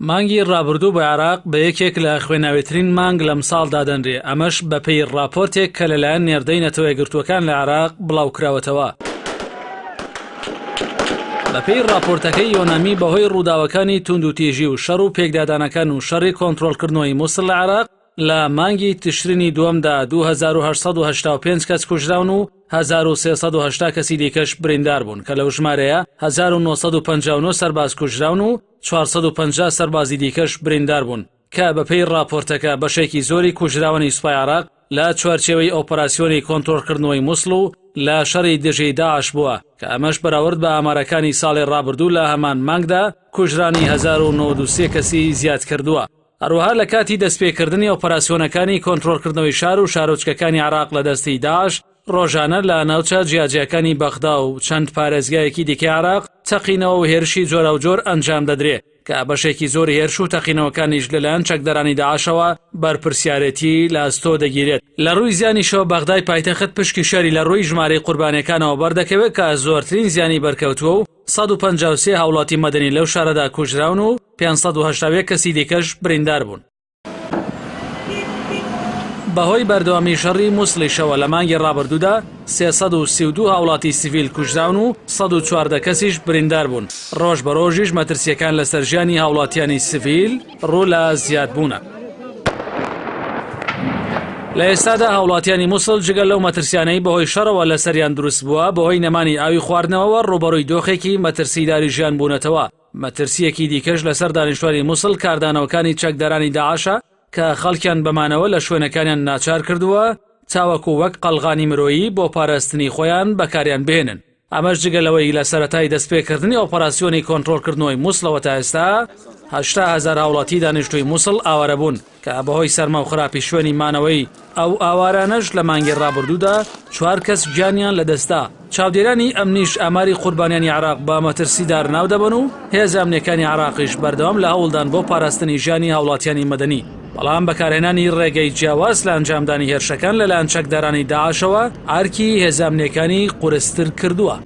مانگی ڕابردوو بە عێراق بە یەکێک لە خوێناوێترین مانگ لەم ساڵدا دەنرێ، ئەمەش بەپێی راپۆرتێک کە لەلایەن نێردەی نەتەوە یەکگرتووەکان لە عێراق بڵاوکراوەتەوە. بەپێی راپۆرتەکەی یۆنامی بەهۆی ڕووداوەکانی توندوتیژی و شەڕ و پێکدادانەکان و شەڕی کۆنتڕۆڵکردنەوەی مووسڵ لە عێراق لە مانگی تشرینی دووەمدا 2885 کەس کوژراون و 1380 کەسی دیکەش بریندار بوون کە لەو ژمارەیە 1959 سەرباز کوژراون و 450 سەربازی دیکەش بریندار بوون کە بەپێی راپۆرتەکە بەشێکی زۆری کوژراوەی سوپای عێراق لە چوارچێوەی ئۆپەراسیۆنی کۆنتڕۆڵکردنەوەی مووسڵ و لە شەڕی دژەی داعش بووە کە ئەمەش بەراورد بە ئامارەکانی ساڵی ڕابردوو لە هەمان مانگدا کوژرانی 1993 کەسی زیاد کردووە. هەروەها لە کاتی دەستپێکردنی ئۆپەراسیۆنەکانی کۆنتڕۆڵکردنەوەی شار و شارۆچکەکانی عێراق لە دەستی داعش ڕۆژانە لە ناوچە جیاجیەکانی بەغدا و چەند پارێزگایەکی دیکەی عێراق تەقینەوە و هێرشی جۆرە و جۆر ئەنجام دەدرێت کە بەشێکی زۆری هێرش و تەقینەوەکانیش لەلایەن چەکدەرانی داعشەوە بەرپرسیارەتی لە ئەستۆ دەگیرێت. لە ڕووی زیانیشەوە بەغدای پایتەخت پشکی شەری لە ڕووی ژمارەی قوربانیەکانەوە بەردەکەوێت کە زۆرترین زیانی بەرکەوتووە و 153 هاوڵاتی مەدەنی لەو شارەدا کوژراون و 580 کەسی دیکەش بریندار بوون. بەهۆی بەردەوامی شەڕی مووسڵیشەوە لە مانگی ڕابردوودا 332 هاوڵاتی سیڤیل کوژراون و 114 کەسیش بریندار بوون. ڕۆژ بە ڕۆژیش مەترسیەکان لەسەر ژیانی هاوڵاتیانی سیڤیل ڕوو لە زیادبوونە. لە ئێستادا هاوڵاتیانی مووسڵ جگەل لەو مەترسیانەی بەهۆی شەڕەوە لەسەریان دروست بووە بەهۆی نەمانی ئاوی خواردنەوەوە ڕوبەڕووی دۆخێکی مەترسیداری ژیان بوونەتەوە. مەترسیەکی دیکەش لەسەر دانیشتوانی مووسڵ کاردانەوەکانی چەکدارانی داعشە کە خەڵکیان بەمانەوە لە شوێنەکانیان ناچار کردووە تاوەکو وەک قەلغانی مرۆیی بۆ پاراستنی خۆیان بەکاریان بهێنن. ئەمەش جگەلەوەی لە سەرەتای دەستپێکردنی ئۆپەراسیۆنی کۆنتڕۆڵکردنەوەی مووسڵەوە تا ئێستا 80000 هاوڵاتی دانیشتووی مووسڵ ئاوارە بوون کە بەهۆی سەرما و خراپی شوێنی مانەوەی ئەو ئاوارانەش لە مانگی ڕابردوودا 4 کەس گیانیان لەدەستا. چاودێرانی ئەمنیش ئاماری قوربانیانی عێراق بە مەترسیدار ناو دەبن و هێز ئەمنیەکانی عێراقیش بەردەوام لە هەوڵدان بۆ پاراستنی ژیانی هاوڵاتیانی مەدەنی. بەڵام بەکارهێنانی ڕێگەی جیاواز لە ئەنجامدانی هێرشەکان لەلایەن چەکدارانی داعشەوە ئارکی هێز ئەمنیەکانی قورستر کردووە.